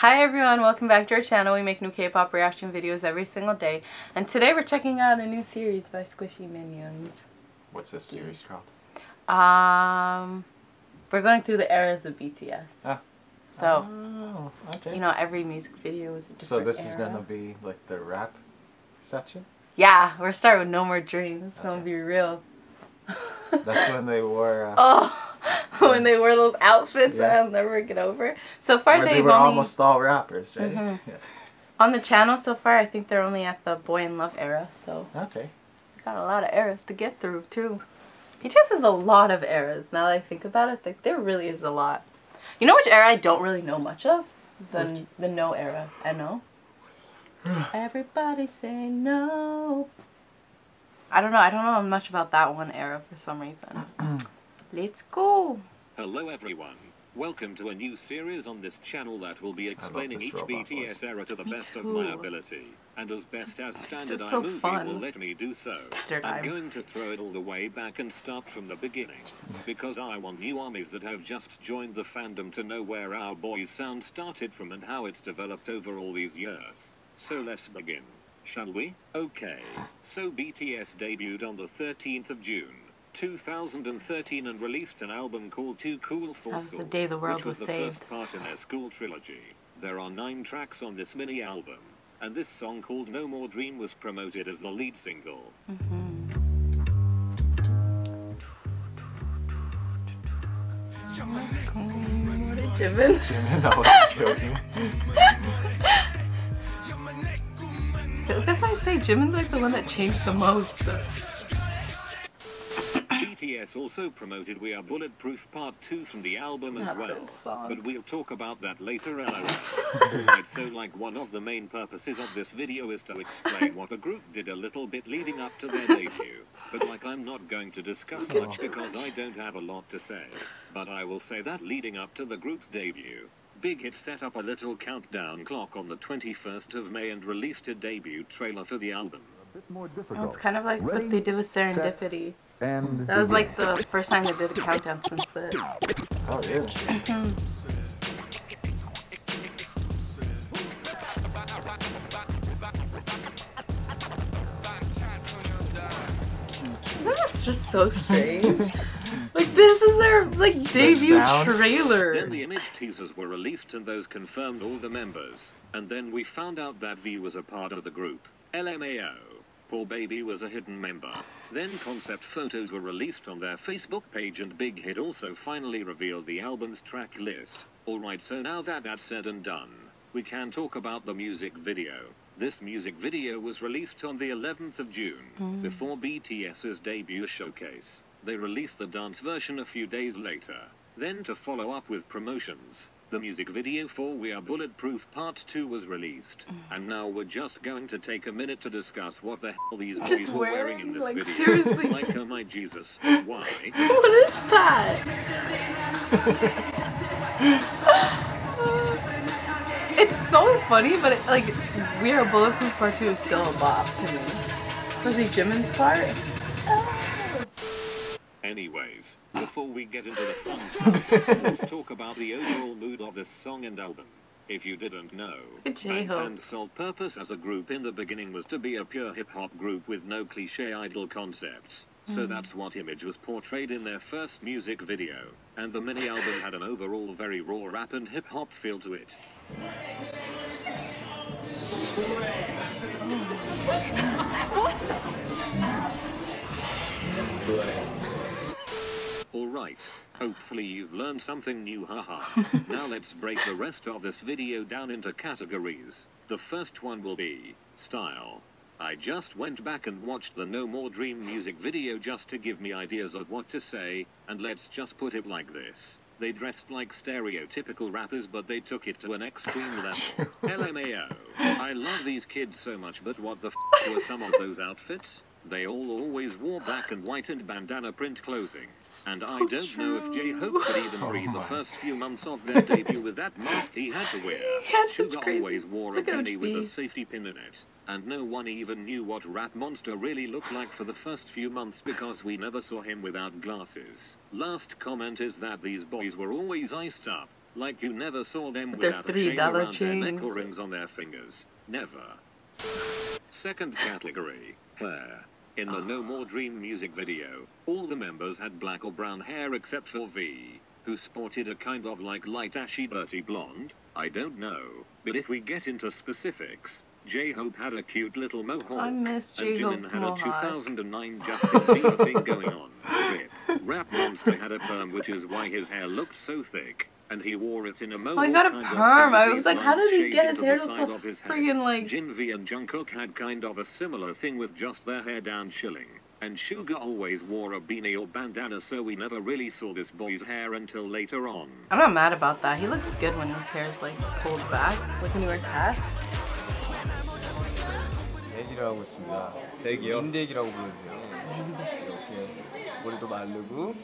Hi everyone, welcome back to our channel. We make new K-pop reaction videos every single day. And today we're checking out a new series by Squishy Minions. What's this series called? We're going through the eras of BTS. Ah. So, okay. you know, every music video is a different era. So this is gonna be like the rap section? Yeah, we're starting with No More Dreams. It's gonna be real. That's when they wore... when they wore those outfits that I'll never get over. So far they were almost all rappers, right? Yeah. On the channel so far, I think they're only at the Boy in Love era, so okay. We got a lot of eras to get through too. BTS has a lot of eras. Now that I think about it, like, there really is a lot. You know which era I don't really know much of? The No era. I know. Everybody say no. I don't know much about that one era for some reason. Let's go. Hello everyone. Welcome to a new series on this channel that will be explaining each BTS era to the best of my ability. And as best as Standard iMovie will let me do so, I'm going to throw it all the way back and start from the beginning. Because I want new armies that have just joined the fandom to know where our boys' sound started from and how it's developed over all these years. So let's begin. Shall we? Okay. So BTS debuted on the 13th of June. 2013 and released an album called Too Cool for School, the day the world which was the saved. first part in their Skool trilogy. There are 9 tracks on this mini album, and this song called No More Dream was promoted as the lead single. Jimin always kills you. That's why I say Jimin's like the one that changed the most. BTS also promoted We Are Bulletproof Part 2 from the album as well, but we'll talk about that later. Alright, so like one of the main purposes of this video is to explain what the group did a little bit leading up to their debut, but like I'm not going to discuss much because I don't have a lot to say, but I will say that leading up to the group's debut, Big Hit set up a little countdown clock on the 21st of May and released a debut trailer for the album. Well, it's kind of like what they did with Serendipity. That was like the first time they did a countdown since then. Oh, yeah. That's just so strange. Like, this is their, like, debut trailer. Then the image teasers were released and those confirmed all the members. And then we found out that V was a part of the group. LMAO. Poor Baby was a hidden member. Then concept photos were released on their Facebook page and Big Hit also finally revealed the album's track list. Alright, so now that that's said and done, we can talk about the music video. This music video was released on the 11th of June, before BTS's debut showcase. They released the dance version a few days later. Then to follow up with promotions, the music video for We Are Bulletproof Part 2 was released. And now we're just going to take a minute to discuss what the hell these boys were wearing in this video. Seriously. Like, oh my Jesus, why? What is that? It's so funny, but it, like, We Are Bulletproof Part 2 is still a bop to me. Especially Jimin's part. Anyways, before we get into the fun stuff, let's talk about the overall mood of this song and album. If you didn't know, Bangtan's sole purpose as a group in the beginning was to be a pure hip-hop group with no cliché idol concepts. So that's what image was portrayed in their first music video. And the mini-album had an overall very raw rap and hip-hop feel to it. Alright, hopefully you've learned something new, haha. Now let's break the rest of this video down into categories. The first one will be style. I just went back and watched the No More Dream music video just to give me ideas of what to say, and let's just put it like this. They dressed like stereotypical rappers, but they took it to an extreme level. LMAO. I love these kids so much, but what the f were some of those outfits? They all always wore black and white and bandana print clothing. And I don't know if J-Hope could even breathe the first few months of their debut with that mask he had to wear. Suga always wore a penny with a safety pin in it. And no one even knew what Rap Monster really looked like for the first few months because we never saw him without glasses. Last comment is that these boys were always iced up. Like you never saw them With their without a chain $3 around their neck chains. or rings on their fingers. Never. Second category, hair. In the No More Dream music video, all the members had black or brown hair except for V, who sported a kind of like light ashy dirty blonde. I don't know, but if we get into specifics, J-Hope had a cute little mohawk, I miss and Jimin J-Hope's had a mohawk. 2009 Justin Bieber thing going on. Rip. Rap Monster had a perm, which is why his hair looked so thick, and he wore it in a mohawk Oh, he got a kind perm. of thing I with was these like, how lines did he shaved get his into hair the to side so of his head. friggin' like... Jin V and Jungkook had kind of a similar thing with just their hair down chilling. And Suga always wore a beanie or bandana, so we never really saw this boy's hair until later on. I'm not mad about that. He looks good when his hair is like pulled back, like when he wears hats. 대기를 하고 있습니다. 대기요? 인대기라고 불러주세요. 이렇게 머리도 마르고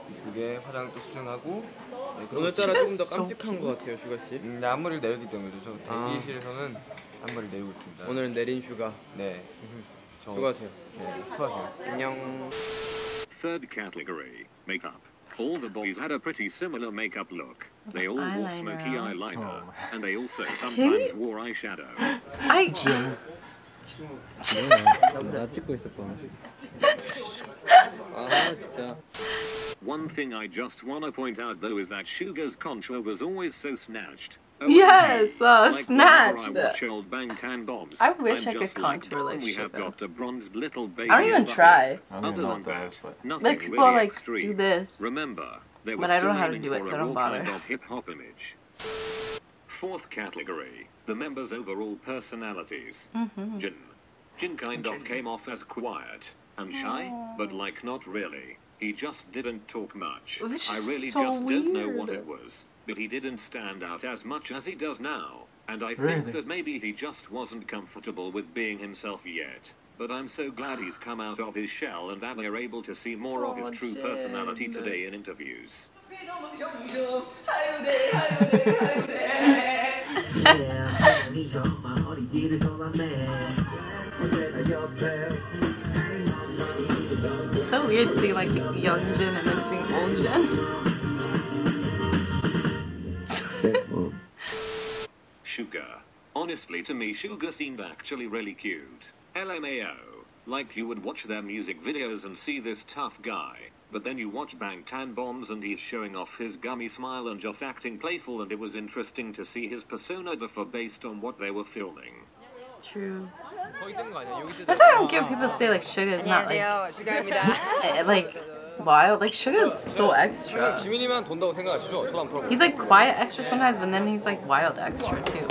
이쁘게 화장도 수정하고 네, 오늘따라 조금 더 so 깜찍한 것 같아요, 슈가 씨. 앞머리를 내리기 때문이죠. 대기실에서는 앞머리를 내리고 있습니다. 오늘은 내린 슈가. 네. 수고하세요. 네, 수고하세요. 안녕. Third category, makeup. All the boys had a pretty similar makeup look. They all wore smoky eyeliner, and they also sometimes wore eyeshadow. 나 찍고 있었구나. 아, 진짜. One thing I just wanna point out though is that Suga's contour was always so snatched. Yes, like snatched. whenever I watch old Bangtan Bombs, I wish I'm I could just contour like we have Suga. got a bronzed little baby. I don't even of a try. I don't Other even know than what that that, is, but... nothing Like people really like extreme. do this. Remember, they were But I don't still know how to aiming do it, for so I a don't raw bother. kind of hip-hop image. Fourth category, the members' overall personalities. Jin kind of came off as quiet and shy, but like not really. He just didn't talk much. Which I is really so just don't know what weird. it was, but he didn't stand out as much as he does now. And I Really? think that maybe he just wasn't comfortable with being himself yet. But I'm so glad he's come out of his shell and that we're able to see more of his Oh, true Jin. personality today in interviews. It's so weird seeing like young Jin and then seeing old Jin. Suga. Honestly, to me, Suga seemed actually really cute. LMAO. Like you would watch their music videos and see this tough guy, but then you watch Bangtan Bombs and he's showing off his gummy smile and just acting playful, and it was interesting to see his persona differ based on what they were filming. True. 거기 뜨는 거 아니야? 여기 뜨는 That's why I don't get when people say like Suga is not like 슈가입니다. like wild. Like Suga is so extra. 지민이만 돈다고 생각하시죠? 저도 한번 들어볼게요. He's like quiet extra sometimes, but then he's like wild extra too.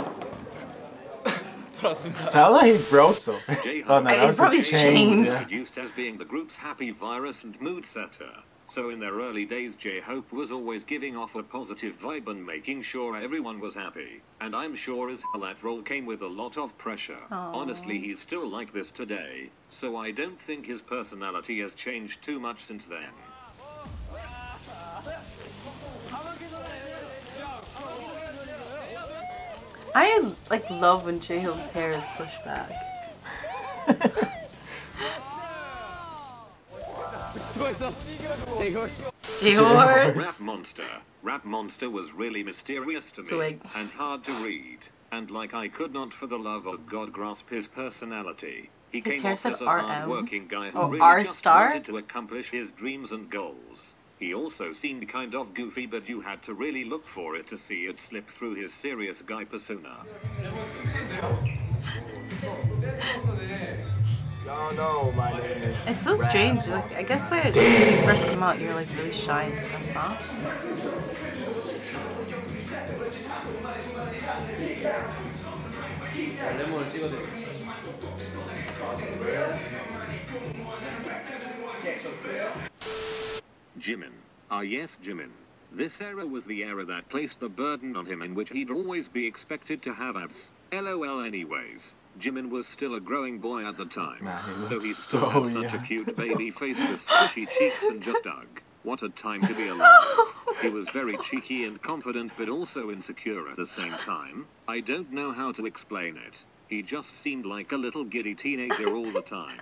들어왔습니다. Sound like he broke so. Oh no, It's that was probably his chains. chains. Yeah. Introduced as being the group's happy virus and mood setter. So in their early days, J-Hope was always giving off a positive vibe and making sure everyone was happy. And I'm sure as hell that role came with a lot of pressure. Aww. Honestly, he's still like this today, so I don't think his personality has changed too much since then. I like love when J-Hope's hair is pushed back. J-Horse. Rap Monster. Rap Monster was really mysterious to me Swig. and hard to read. And like I could not for the love of God grasp his personality. He came hair off said as a RM. hard-working guy who Oh, really R just star? wanted to accomplish his dreams and goals. He also seemed kind of goofy, but you had to really look for it to see it slip through his serious guy persona. Y'all know my name is It's so strange. Like I guess like when you first come out, you're like really shy and stuff, huh? 레몬을 찍어드릴게요. Jimin. Ah yes, Jimin. This era was the era that placed the burden on him in which he'd always be expected to have abs. LOL anyways. Jimin was still a growing boy at the time, Nah, he so looks he still so had such a young. cute baby face with squishy cheeks and just ugh. What a time to be alive. He was very cheeky and confident but also insecure at the same time. I don't know how to explain it. He just seemed like a little giddy teenager all the time.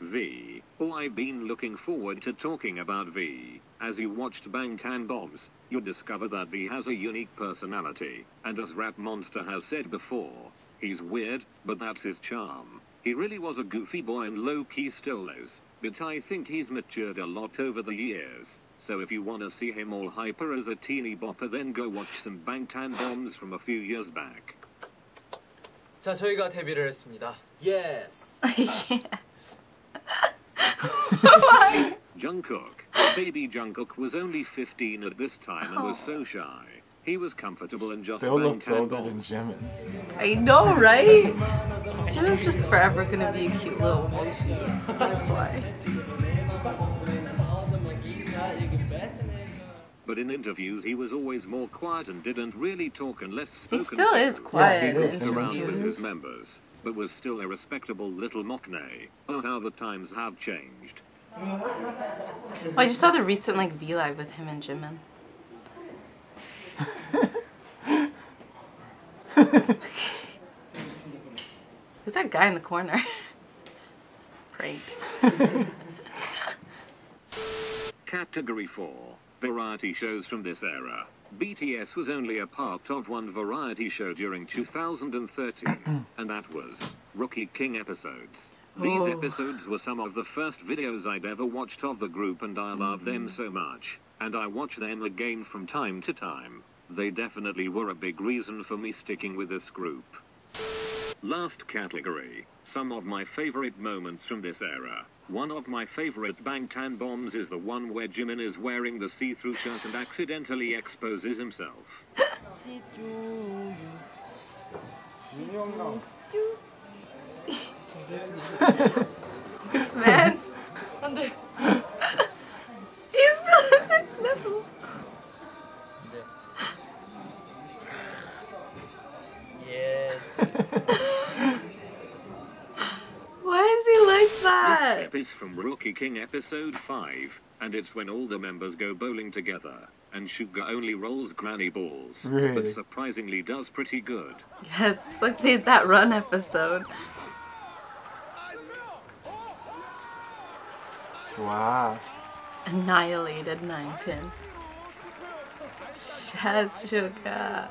V. Oh, I've been looking forward to talking about V. As you watched Bangtan Bombs, you discover that V has a unique personality, and as Rap Monster has said before, he's weird, but that's his charm. He really was a goofy boy and low-key still is, but I think he's matured a lot over the years. So if you wanna see him all hyper as a teeny bopper, then go watch some Bangtan Bombs from a few years back. 자, 저희가 데뷔를 했습니다. Yes. Jungkook. Baby Jungkook was only 15 at this time and was so shy. He was comfortable and just They all look Bangtan older than Bombs. Jimin. I know, right? Jimin's just forever gonna be a cute little mochi. That's why. But in interviews he was always more quiet and didn't really talk unless spoken He still to. is quiet He in goofed around with interviews. his members, but was still a respectable little mockney. Oh, how the times have changed. Well, I just saw the recent V Live with him and Jimin. Who's that guy in the corner? Great. Category 4. Variety shows from this era. BTS was only a part of one variety show during 2013, and that was Rookie King episodes. These Oh. episodes were some of the first videos I'd ever watched of the group, and I love them so much, and I watch them again from time to time. They definitely were a big reason for me sticking with this group. Last category. Some of my favorite moments from this era. One of my favorite Bangtan Bombs is the one where Jimin is wearing the see-through shirt and accidentally exposes himself. This man's. He's still next level. Why is he like This that? clip is from Rookie King episode 5, and it's when all the members go bowling together, and Suga only rolls granny balls, Really? but surprisingly does pretty good. Yes, it's like that run episode. Wow. Annihilated 9 pins. Shaz Suga.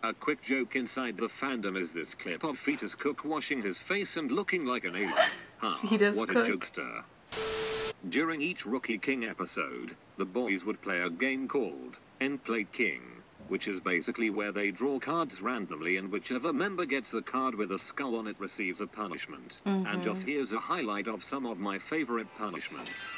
A quick joke inside the fandom is this clip of Fetus Cook washing his face and looking like an alien. Huh, Fetus what Cook. a jokester. During each Rookie King episode, the boys would play a game called End Plate King, which is basically where they draw cards randomly and whichever member gets a card with a skull on it receives a punishment. And just here's a highlight of some of my favorite punishments.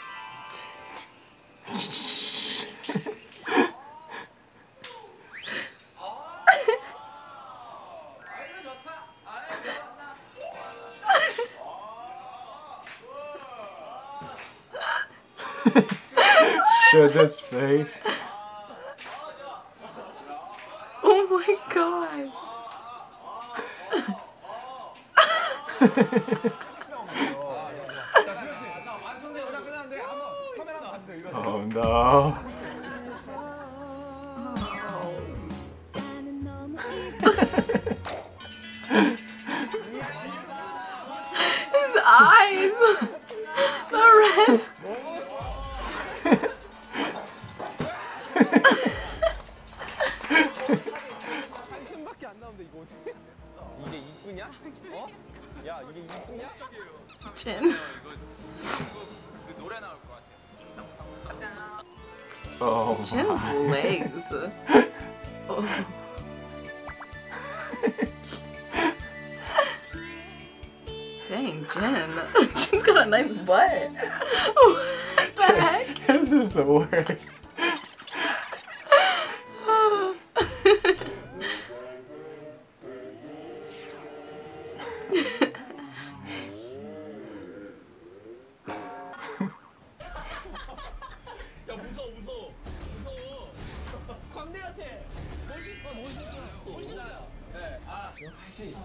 Suga's face. Oh my god. Oh no. His eyes. The red. 한숨밖에 안 나오는데 이거 어떻게? 이게 이쁘냐? 어? 야 이게 이쁘냐? Jin. 노래 나올 것 같아. Oh Jin's my. legs. Oh. Dang, Jin. She's got a nice butt. What the heck? This is the worst. 야 무서워. 광대 같아. 멋있어요. 네. 아 역시.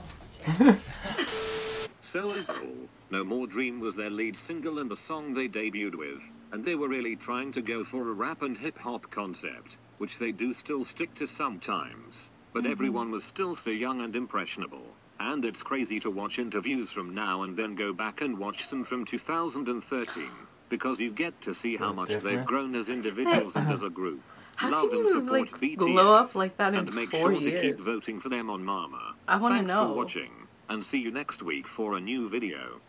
So overall, No More Dream was their lead single and the song they debuted with, and they were really trying to go for a rap and hip-hop concept, which they do still stick to sometimes, but everyone was still so young and impressionable. And it's crazy to watch interviews from now and then go back and watch some from 2013. Because you get to see how much they've grown as individuals and as a group. How Love can and you, support like, BTS. glow up like that in and make 4 sure years? to keep voting for them on Mama. I wanna Thanks know. for watching. And see you next week for a new video.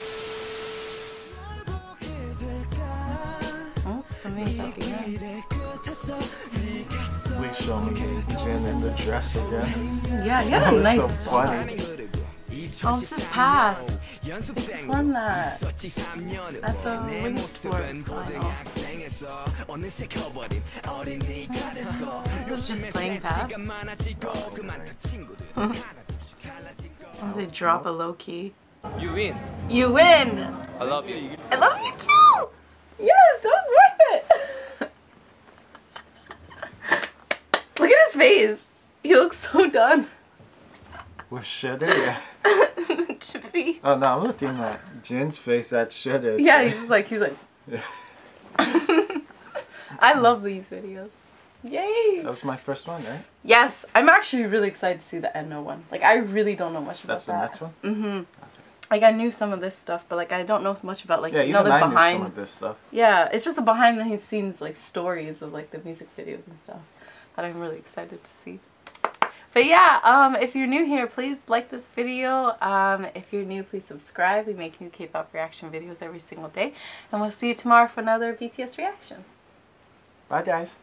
Oh, something's talking up. Please show me Jin in the dress again. Yeah, you That had a was nice. so funny. Oh, this is Path. Won that at the Wingsport final. This is just playing Path. Oh, they drop a low key. You win. You win! I love you. I love you too! Yes, that was worth it! Look at his face. He looks so done. With Shitter? Yeah. To be. Oh no, I'm looking at Jin's face at Shitter. Yeah, he's like. Yeah. I love these videos. Yay! That was my first one, right? Yes, I'm actually really excited to see the Endo one. Like, I really don't know much about That's the that. next one? Mm-hmm. Like, I knew some of this stuff, but like, I don't know much about like, Yeah, you know, even the I behind. knew some of this stuff. Yeah, it's just the behind the scenes like stories of like the music videos and stuff that I'm really excited to see. But yeah, if you're new here, please like this video. If you're new, please subscribe. We make new K-pop reaction videos every single day, and we'll see you tomorrow for another BTS reaction. Bye, guys.